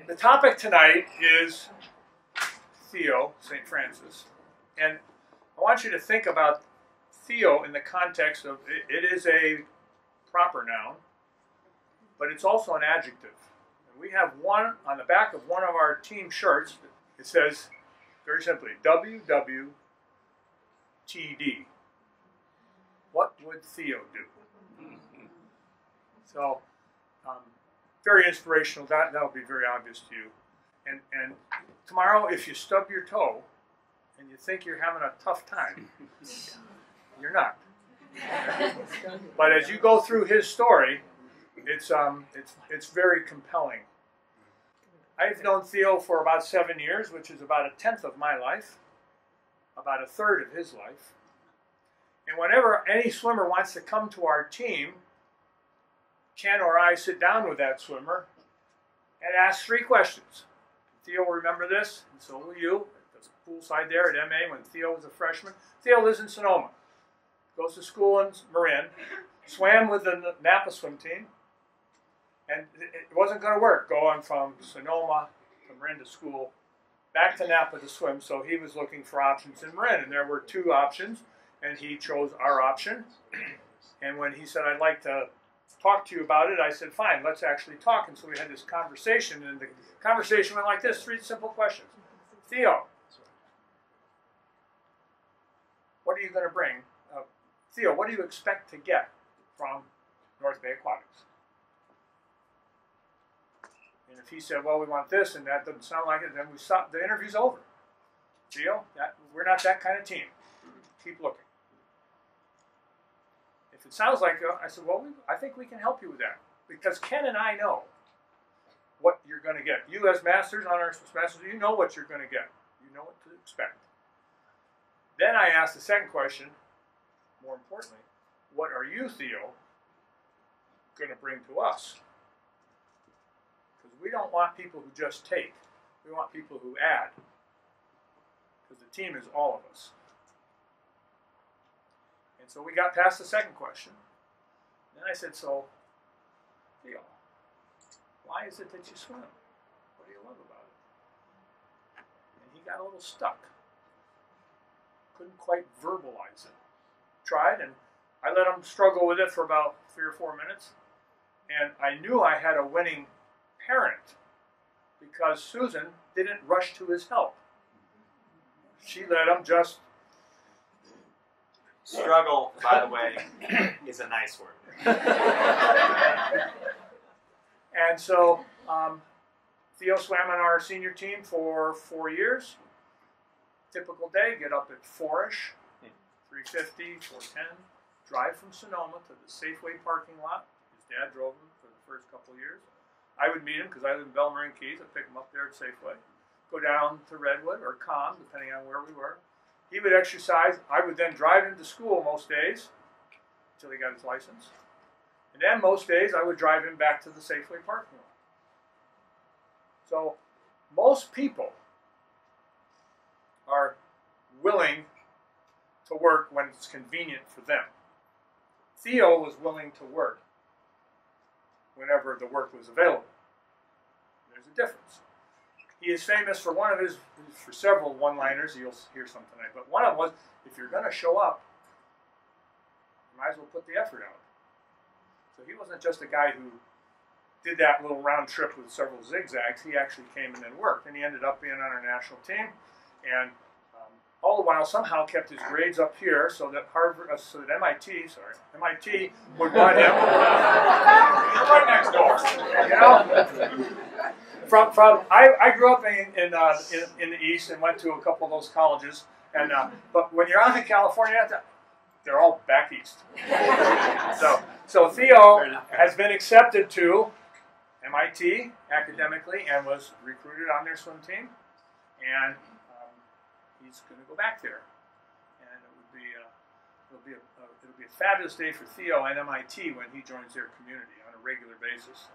The topic tonight is Theo St Francis, and I want you to think about Theo in the context of it is a proper noun, but it's also an adjective. And we have one on the back of one of our team shirts. It says very simply WWTD. What would Theo do? So, very inspirational. That'll be very obvious to you. And tomorrow, if you stub your toe and you think you're having a tough time, you're not. But as you go through his story, it's very compelling. I've known Theo for about 7 years, which is about 1/10 of my life, about 1/3 of his life. And whenever any swimmer wants to come to our team, Ken or I sit down with that swimmer and ask 3 questions. Theo will remember this, and so will you. There's a poolside there at MA when Theo was a freshman. Theo lives in Sonoma, goes to school in Marin, swam with the Napa swim team, and it wasn't going to work going from Sonoma to Marin to school, back to Napa to swim, so he was looking for options in Marin, and there were 2 options, and he chose our option. And when he said, I'd like to talk to you about it, I said, fine, let's actually talk. And so we had this conversation, and the conversation went like this: 3 simple questions. Theo, what are you going to bring? Theo, what do you expect to get from North Bay Aquatics? And if he said, well, we want this, and that doesn't sound like it, then we stop. The interview's over. Theo, we're not that kind of team. Keep looking. If it sounds like, I said, well, I think we can help you with that. Because Ken and I know what you're going to get. You as masters, honors masters, you know what you're going to get. You know what to expect. Then I asked the second question, more importantly, what are you, Theo, going to bring to us? Because we don't want people who just take. We want people who add. Because the team is all of us. And so we got past the second question. Then I said, so, Theo, why is it that you swim? What do you love about it? And he got a little stuck. Couldn't quite verbalize it. Tried, and I let him struggle with it for about 3 or 4 minutes. And I knew I had a winning parent because Susan didn't rush to his help. She let him just... Struggle, by the way, is a nice word. And so Theo swam on our senior team for 4 years. Typical day, get up at 4-ish, 3:50, 4:10, drive from Sonoma to the Safeway parking lot. His dad drove him for the first couple of years. I would meet him because I live in Belmarin Keys. I'd pick him up there at Safeway. Go down to Redwood or Calm, depending on where we were. He would exercise. I would then drive him to school most days until he got his license. And then most days I would drive him back to the Safeway parking lot. So most people are willing to work when it's convenient for them. Theo was willing to work whenever the work was available. There's a difference. He is famous for for several one-liners. You'll hear some tonight. But one of them was, if you're going to show up, you might as well put the effort out. So he wasn't just a guy who did that little round trip with several zigzags. He actually came and then worked. And he ended up being on our national team. And all the while somehow kept his grades up here so that MIT would want him. You're right next door. You know? I grew up in the East and went to a couple of those colleges, and but when you're out in California, they're all back east. So Theo has been accepted to MIT academically and was recruited on their swim team, and he's going to go back there, and it'll be a fabulous day for Theo and MIT when he joins their community on a regular basis.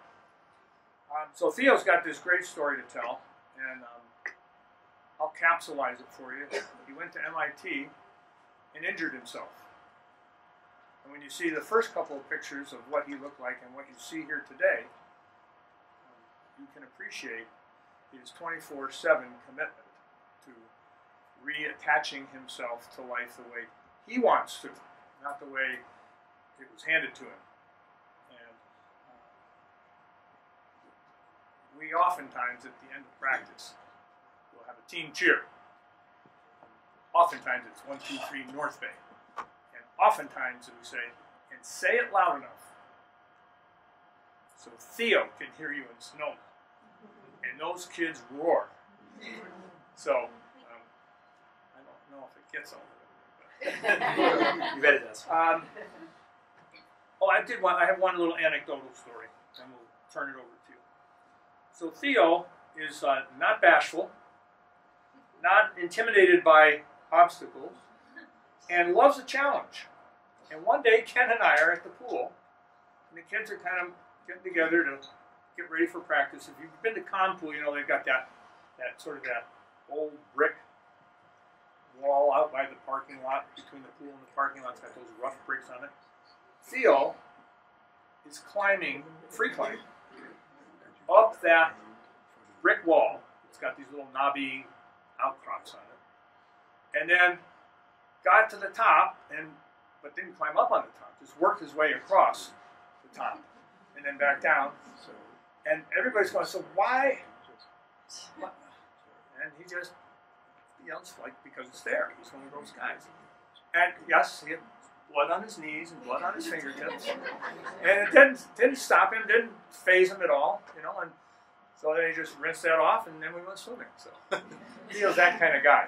So Theo's got this great story to tell, and I'll capsulize it for you. He went to MIT and injured himself. And when you see the first couple of pictures of what he looked like and what you see here today, you can appreciate his 24/7 commitment to reattaching himself to life the way he wants to, not the way it was handed to him. And we oftentimes, at the end of practice, will have a team cheer. Oftentimes it's 1, 2, 3 North Bay. And oftentimes we say, and say it loud enough so Theo can hear you in Sonoma. And those kids roar. So, I don't know if it gets over there. You bet it does. I have one little anecdotal story, and we'll turn it over to you. So Theo is not bashful, not intimidated by obstacles, and loves a challenge. And one day, Ken and I are at the pool, and the kids are kind of getting together to get ready for practice. If you've been to Con Pool, you know they've got that old brick wall out by the parking lot, between the pool and the parking lot. It's got those rough bricks on it. Theo is free climbing, up that brick wall. It's got these little knobby outcrops on it. And then got to the top, but didn't climb up on the top, just worked his way across the top and then back down. And everybody's going, so why? And he just yells, like, because it's there. He's one of those guys. And yes, he had blood on his knees and blood on his fingertips. And it didn't stop him, didn't faze him at all, you know. And so then he just rinsed that off, and then we went swimming. So he was that kind of guy.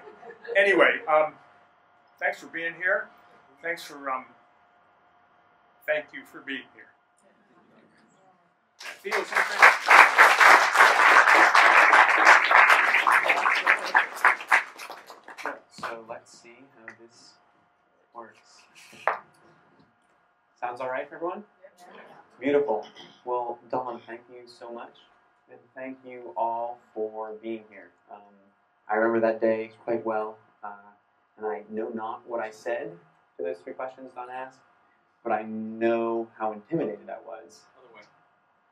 Anyway, thanks for being here. Thank you for being here. Theo St Francis. So let's see how this works. Sounds all right for everyone? Beautiful. Well, Dawn, thank you so much. And thank you all for being here. I remember that day quite well. And I know not what I said to those 3 questions Dawn asked, but I know how intimidated I was.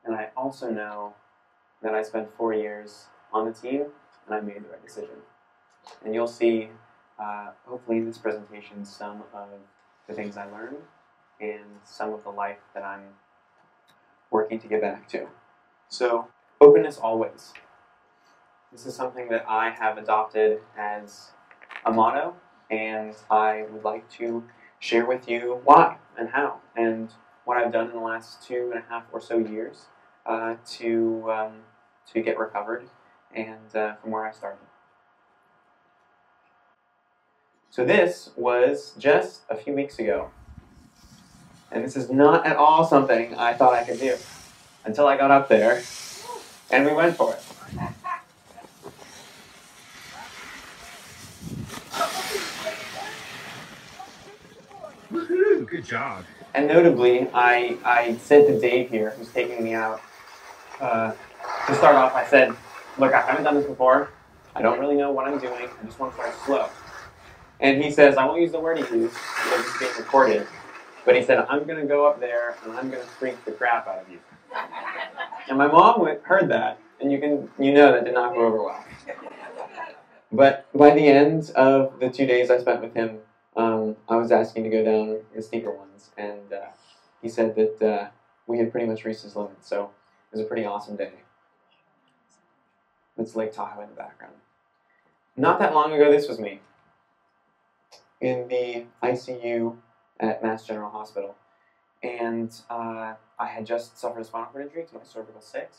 And I also know that I spent 4 years on the team, and I made the right decision. And you'll see, hopefully in this presentation, some of the things I learned and some of the life that I'm working to get back to. So, openness always. This is something that I have adopted as a motto, and I would like to share with you why and how and what I've done in the last 2.5 or so years to get recovered and from where I started. So this was just a few weeks ago, and this is not at all something I thought I could do until I got up there and we went for it. Woohoo! Good job. And notably, I said to Dave here, who's taking me out, to start off, I said, look, I haven't done this before. I don't really know what I'm doing. I just want to start slow. And he says, I won't use the word he used because it's being recorded. But he said, I'm going to go up there and I'm going to freak the crap out of you. And my mom heard that, and you know that did not go over well. But by the end of the 2 days I spent with him, I was asking to go down the steeper ones, and he said that we had pretty much reached his limit, so it was a pretty awesome day. It's Lake Tahoe in the background. Not that long ago, this was me in the ICU at Mass General Hospital, and I had just suffered a spinal cord injury to my cervical 6,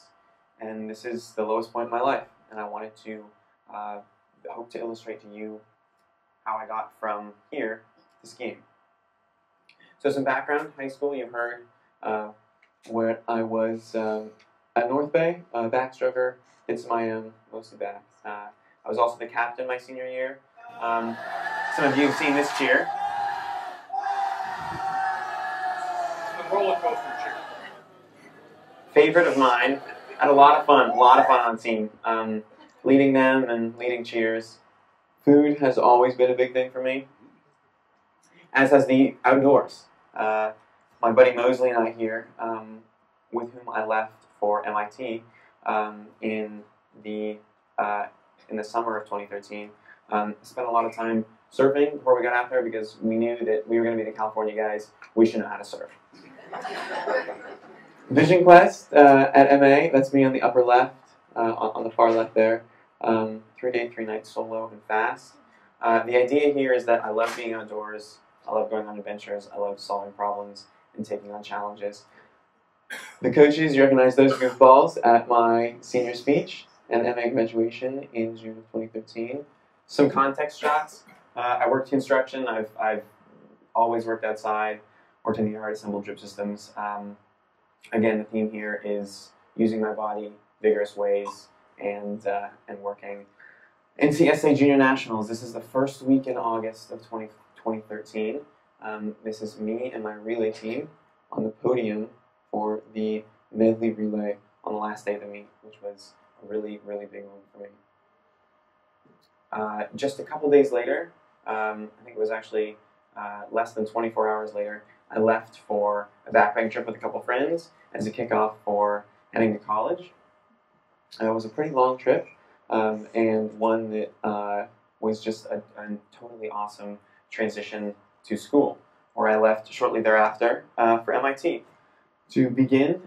and this is the lowest point in my life, and I wanted to hope to illustrate to you how I got from here to skiing. So some background, high school, you've heard where I was at North Bay, backstroker, did some IM, mostly backs. I was also the captain my senior year. Some of you have seen this cheer. The roller coaster cheer. Favorite of mine. Had a lot of fun on team. Leading them and leading cheers. Food has always been a big thing for me, as has the outdoors. My buddy Mosley and I here, with whom I left for MIT in the in the summer of 2013. I spent a lot of time surfing before we got out there because we knew that we were going to be the California guys. We should know how to surf. Vision Quest at MA, that's me on the upper left, on the far left there. 3-day, 3-night solo and fast. The idea here is that I love being outdoors, I love going on adventures, I love solving problems and taking on challenges. The coaches, you recognize those goofballs at my senior speech and MA graduation in June of 2013. Some context shots. I worked construction. I've always worked outside, worked in the yard, assembled drip systems. Again, the theme here is using my body, vigorous ways, and working. NCSA Junior Nationals. This is the first week in August of 2013. This is me and my relay team on the podium for the medley relay on the last day of the meet, which was a really, really big moment for me. Just a couple days later, I think it was actually less than 24 hours later, I left for a backpacking trip with a couple friends as a kickoff for heading to college. It was a pretty long trip, and one that was just a totally awesome transition to school, where I left shortly thereafter for MIT to begin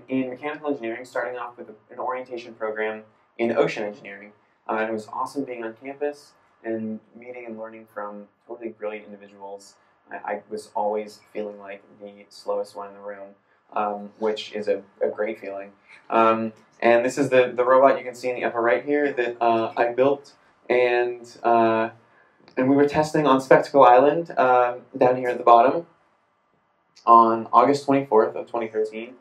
in mechanical engineering, starting off with an orientation program in ocean engineering. And it was awesome being on campus and meeting and learning from totally brilliant individuals. I was always feeling like the slowest one in the room, which is a great feeling. And this is the robot you can see in the upper right here that I built, and we were testing on Spectacle Island down here at the bottom on August 24th of 2013.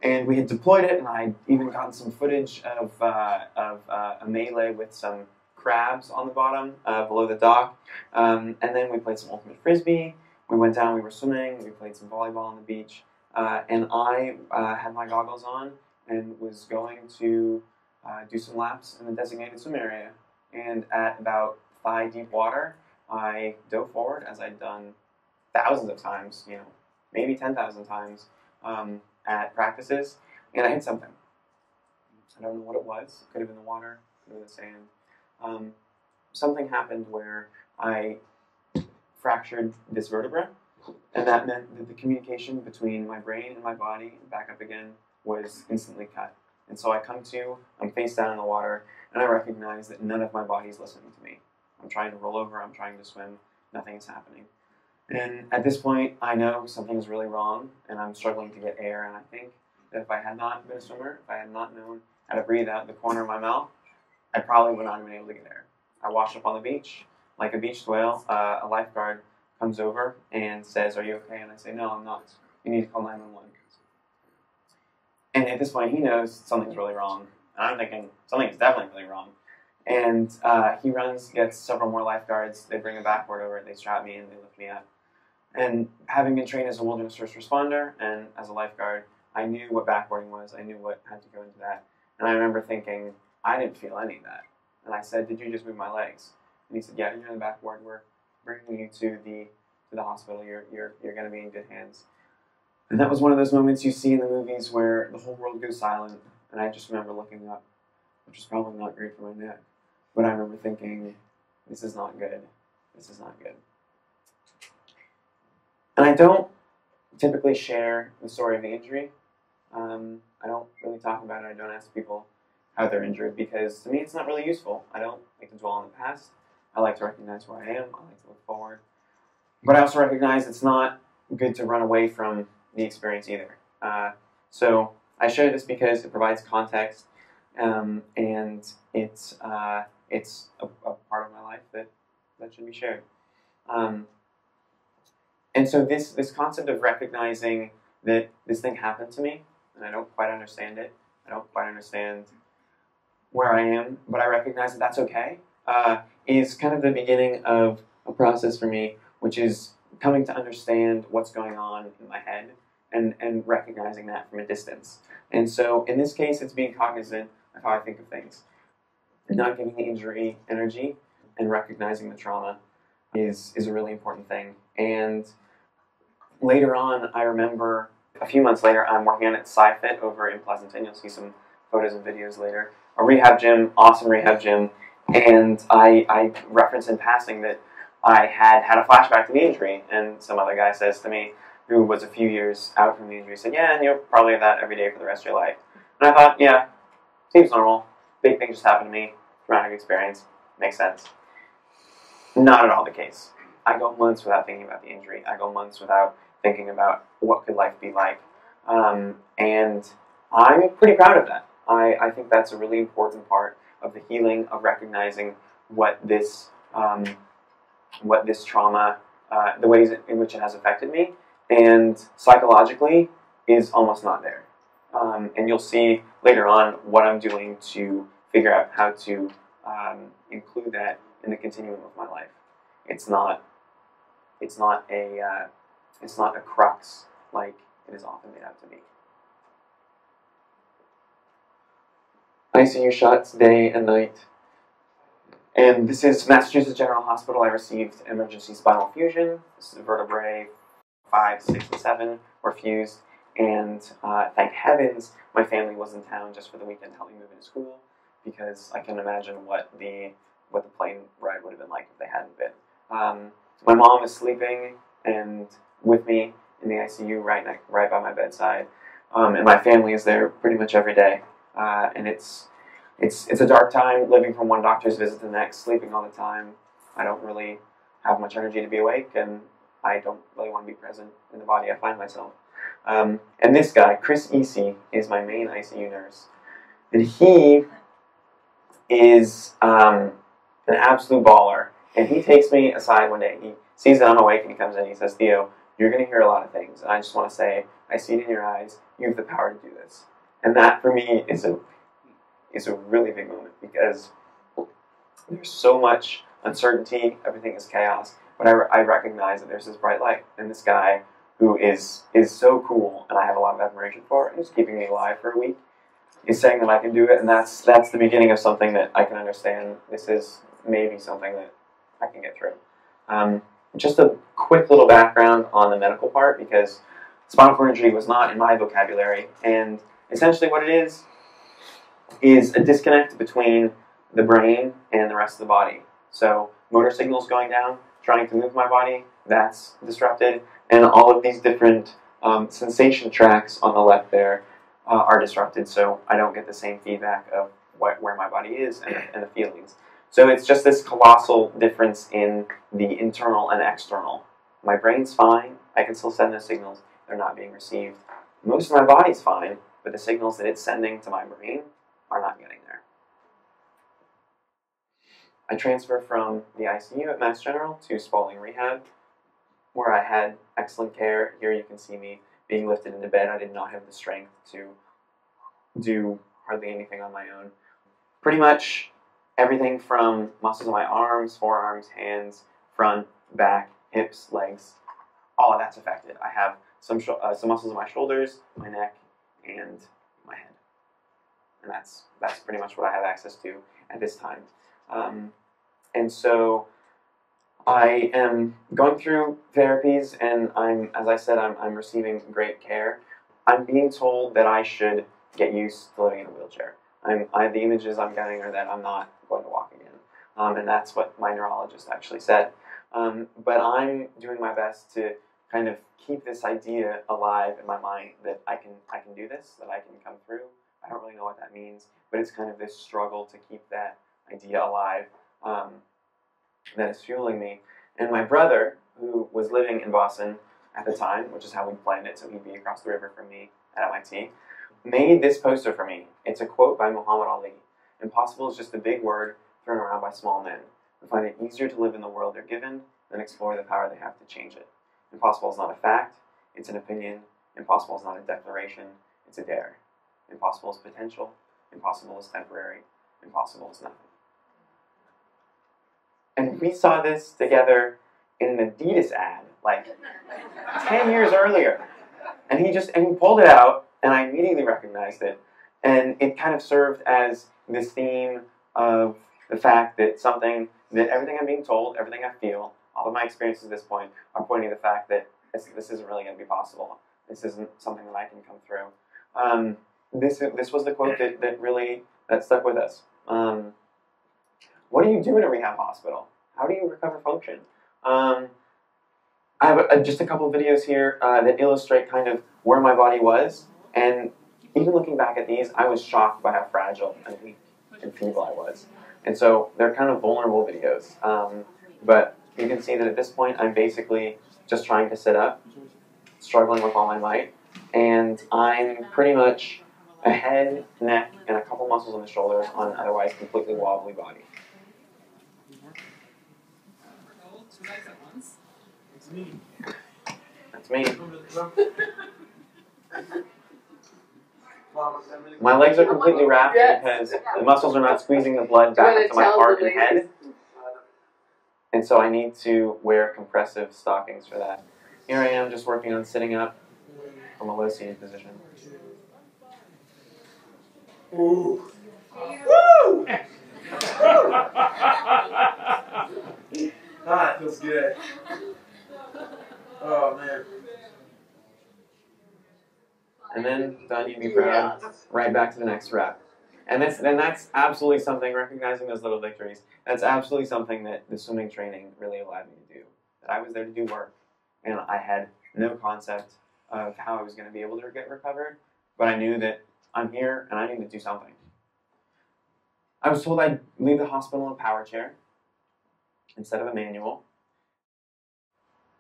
And we had deployed it, and I'd even gotten some footage of a melee with some crabs on the bottom below the dock. And then we played some ultimate frisbee. We went down, we were swimming, we played some volleyball on the beach. And I had my goggles on and was going to do some laps in the designated swim area. And at about thigh-deep water, I dove forward, as I'd done thousands of times, maybe 10,000 times, at practices, and I hit something. I don't know what it was. It could have been the water, could have been the sand. Something happened where I fractured this vertebra, and that meant that the communication between my brain and my body and back up again was instantly cut. And so I'm face down in the water, and I recognize that none of my body is listening to me. I'm trying to roll over, I'm trying to swim, nothing is happening. And at this point, I know something is really wrong, and I'm struggling to get air, and I think that if I had not been a swimmer, if I had not known how to breathe out the corner of my mouth, I probably would not have been able to get air. I washed up on the beach, like a beached whale. A lifeguard comes over and says, "Are you okay?" And I say, "No, I'm not. You need to call 911. And at this point, he knows something's really wrong. And I'm thinking, something's definitely really wrong. And he runs, gets several more lifeguards. They bring a backboard over, they strap me, and they lift me up. And having been trained as a wilderness first responder and as a lifeguard, I knew what backboarding was. I knew what had to go into that. And I remember thinking, I didn't feel any of that. And I said, "Did you just move my legs?" And he said, "Yeah, you're on the backboard. We're bringing you to the hospital. You're going to be in good hands." And that was one of those moments you see in the movies where the whole world goes silent. And I just remember looking up, which is probably not great for my neck. But I remember thinking, this is not good. This is not good. And I don't typically share the story of the injury. I don't really talk about it. I don't ask people how they're injured because to me it's not really useful. I don't like to dwell on the past. I like to recognize where I am. I like to look forward. But I also recognize it's not good to run away from the experience either. So I share this because it provides context, and it's a part of my life that should be shared. And so this concept of recognizing that this thing happened to me, and I don't quite understand it, I don't quite understand where I am, but I recognize that that's okay, is kind of the beginning of a process for me, which is coming to understand what's going on in my head and recognizing that from a distance. And so in this case, it's being cognizant of how I think of things. Not giving the injury energy and recognizing the trauma is a really important thing. And later on, I remember a few months later, I'm working on at SciFit over in Pleasanton. You'll see some photos and videos later. a rehab gym, awesome rehab gym, and I referenced in passing that I had a flashback to the injury, and some other guy says to me, who was a few years out from the injury, said, yeah, and you'll probably have that every day for the rest of your life. And I thought, yeah, seems normal. Big thing just happened to me. Traumatic experience. Makes sense. Not at all the case. I go months without thinking about the injury. I go months without thinking about what could life be like. And I'm pretty proud of that. I think that's a really important part of the healing, of recognizing what this trauma, the ways in which it has affected me, and psychologically is almost not there. And you'll see later on what I'm doing to figure out how to include that in the continuum of my life. It's not a crux like it is often made out to be. ICU shots day and night. And this is Massachusetts General Hospital. I received emergency spinal fusion. This is vertebrae 5, 6, and 7 were fused. And thank heavens my family was in town just for the weekend to help me move into school, because I can imagine what the plane ride would have been like if they hadn't been. My mom is sleeping and with me in the ICU right by my bedside, and my family is there pretty much every day. And it's a dark time, living from one doctor's visit to the next, sleeping all the time. I don't really have much energy to be awake, and I don't really want to be present in the body I find myself. And this guy, Chris Easy, is my main ICU nurse. And he is an absolute baller. And he takes me aside one day. He sees that I'm awake, and he comes in and he says, Theo, you're going to hear a lot of things. And I just want to say, I see it in your eyes. You have the power to do this. And that, for me, is a really big moment, because there's so much uncertainty. Everything is chaos. But I recognize that there's this bright light. And this guy who is so cool, and I have a lot of admiration for, and is keeping me alive for a week, is saying that I can do it, and that's the beginning of something that I can understand. This is maybe something that I can get through. Just a quick little background on the medical part, because spinal cord injury was not in my vocabulary, and essentially what it is a disconnect between the brain and the rest of the body. So motor signals going down, trying to move my body, that's disrupted, and all of these different sensation tracks on the left there are disrupted, so I don't get the same feedback of where my body is and the feelings. So it's just this colossal difference in the internal and external. My brain's fine, I can still send those signals, they're not being received. Most of my body's fine, but the signals that it's sending to my brain are not getting there. I transferred from the ICU at Mass General to Spaulding Rehab, where I had excellent care. Here you can see me being lifted into bed. I did not have the strength to do hardly anything on my own. Pretty much everything from muscles in my arms, forearms, hands, front, back, hips, legs, all of that's affected. I have some muscles in my shoulders, my neck, and my head. And that's pretty much what I have access to at this time. And so I am going through therapies, and as I said, I'm receiving great care. I'm being told that I should get used to living in a wheelchair. The images I'm getting are that I'm not going to walk again. And that's what my neurologist actually said. But I'm doing my best to kind of keep this idea alive in my mind that I can do this, that I can come through. I don't really know what that means, but it's kind of this struggle to keep that idea alive that is fueling me. And my brother, who was living in Boston at the time, which is how we planned it, so he'd be across the river from me at MIT, made this poster for me. It's a quote by Muhammad Ali. Impossible is just a big word thrown around by small men who find it easier to live in the world they're given than explore the power they have to change it. Impossible is not a fact, it's an opinion. Impossible is not a declaration, it's a dare. Impossible is potential, impossible is temporary, impossible is nothing. And we saw this together in an Adidas ad, like 10 years earlier. And he pulled it out, and I immediately recognized it. And it kind of served as this theme of the fact that everything I'm being told, everything I feel, all of my experiences at this point are pointing to the fact that this isn't really going to be possible. This isn't something that I can come through. This was the quote that that stuck with us. What do you do in a rehab hospital? How do you recover function? I have just a couple of videos here that illustrate kind of where my body was, and even looking back at these, I was shocked by how fragile and weak and feeble I was. And so they're kind of vulnerable videos. But you can see that at this point, I'm basically just trying to sit up, struggling with all my might, and I'm pretty much a head, neck, and a couple muscles in the shoulders on an otherwise completely wobbly body. That's me. My legs are completely wrapped because the muscles are not squeezing the blood back into my heart and head. And so I need to wear compressive stockings for that. Here I am just working on sitting up from a low seated position. Ooh. Woo! Ah, it feels good. Oh, man. And then, done, you'd be proud, right back to the next rep. And that's absolutely something, recognizing those little victories, that's absolutely something that the swimming training really allowed me to do. That I was there to do work, and I had no concept of how I was going to be able to get recovered, but I knew that I'm here and I need to do something. I was told I'd leave the hospital in a power chair instead of a manual.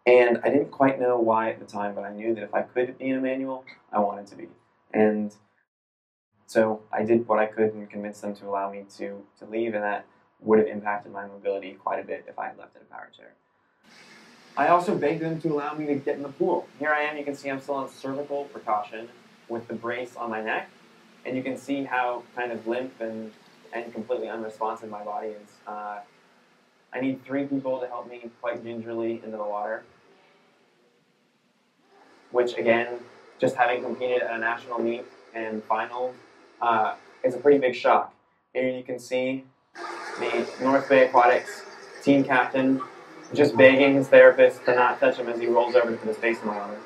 And I didn't quite know why at the time, but I knew that if I could be in a manual, I wanted to be. And so I did what I could and convinced them to allow me to leave, and that would have impacted my mobility quite a bit if I had left in a power chair. I also begged them to allow me to get in the pool. Here I am, you can see I'm still on cervical precaution with the brace on my neck, and you can see how kind of limp and completely unresponsive my body is. I need 3 people to help me quite gingerly into the water, which again, just having competed at a national meet and finals, is a pretty big shock. Here you can see the North Bay Aquatics team captain just begging his therapist to not touch him as he rolls over to put his face in the water.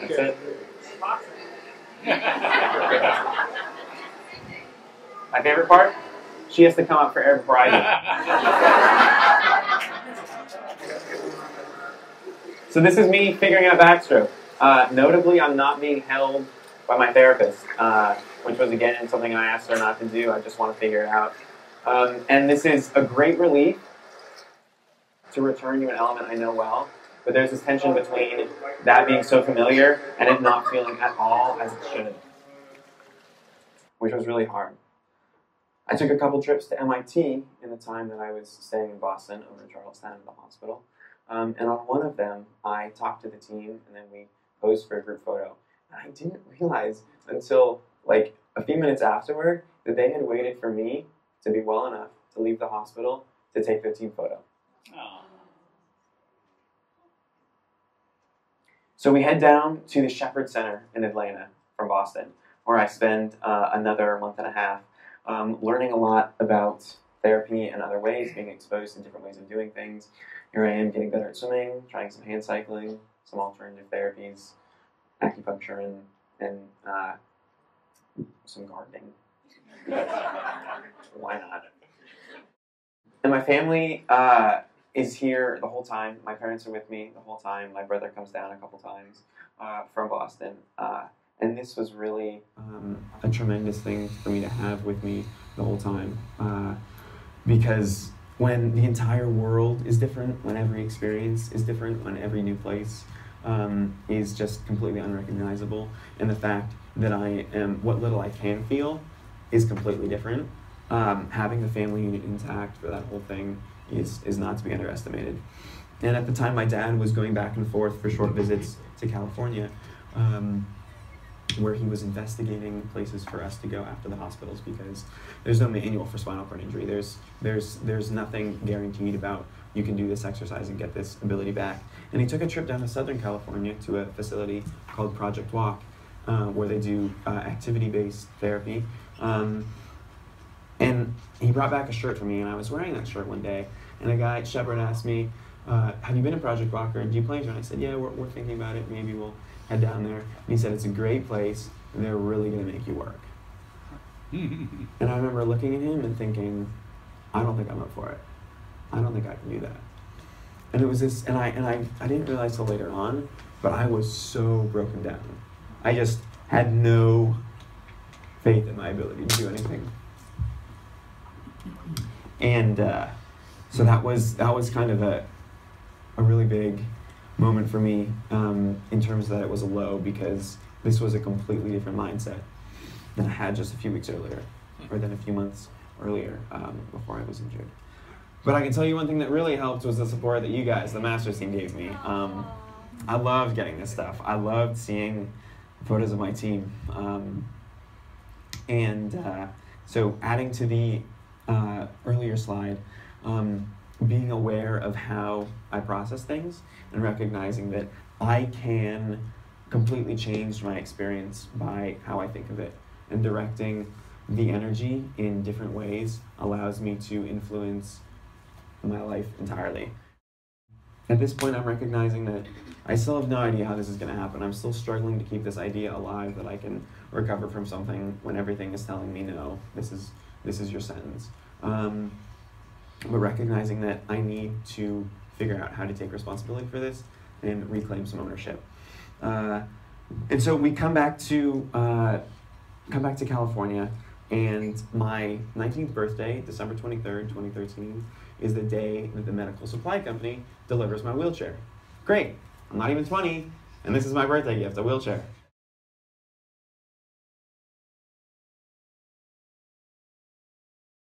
That's it. My favorite part? She has to come up for air before I do. So this is me figuring out backstroke. Notably, I'm not being held by my therapist, which was again something I asked her not to do. I just want to figure it out. And this is a great relief to return to an element I know well. But there's this tension between that being so familiar and it not feeling at all as it should, which was really hard. I took a couple trips to MIT in the time that I was staying in Boston over in Charlestown at the hospital. And on one of them, I talked to the team and then we posed for a group photo. And I didn't realize until like a few minutes afterward that they had waited for me to be well enough to leave the hospital to take their team photo. Oh. So we head down to the Shepherd Center in Atlanta from Boston, where I spend another month and a half learning a lot about therapy and other ways, being exposed to different ways of doing things. Here I am getting better at swimming, trying some hand cycling, some alternative therapies, acupuncture, and some gardening. Why not? And my family is here the whole time. My parents are with me the whole time. My brother comes down a couple times from Boston. And this was really a tremendous thing for me to have with me the whole time. Because when the entire world is different, when every experience is different, when every new place is just completely unrecognizable, and the fact that I am, what little I can feel is completely different, having the family unit intact for that whole thing is not to be underestimated. And at the time, my dad was going back and forth for short visits to California, where he was investigating places for us to go after the hospitals, because there's no manual for spinal cord injury. There's nothing guaranteed about you can do this exercise and get this ability back. And he took a trip down to Southern California to a facility called Project Walk, where they do activity-based therapy. And he brought back a shirt for me, and I was wearing that shirt one day, and a guy at Shepherd asked me, have you been to Project Walker? And do you plan to? And I said, yeah, we're thinking about it. Maybe we'll head down there. And he said, it's a great place. And they're really going to make you work. And I remember looking at him and thinking, I don't think I'm up for it. I don't think I can do that. And it was this, and I didn't realize till later on, but I was so broken down. I just had no faith in my ability to do anything. And so that was kind of a really big moment for me in terms that it was a low, because this was a completely different mindset than I had just a few weeks earlier, or than a few months earlier before I was injured. But I can tell you one thing that really helped was the support that you guys, the Masters team, gave me. I loved getting this stuff. I loved seeing photos of my team. So adding to the earlier slide, being aware of how I process things and recognizing that I can completely change my experience by how I think of it, and directing the energy in different ways allows me to influence my life entirely. At this point, I'm recognizing that I still have no idea how this is going to happen. I'm still struggling to keep this idea alive that I can recover from something when everything is telling me, no, this is your sentence. But recognizing that I need to figure out how to take responsibility for this and reclaim some ownership. And so we come back to California, and my 19th birthday, December 23rd, 2013, is the day that the medical supply company delivers my wheelchair. Great, I'm not even 20, and this is my birthday gift, a wheelchair.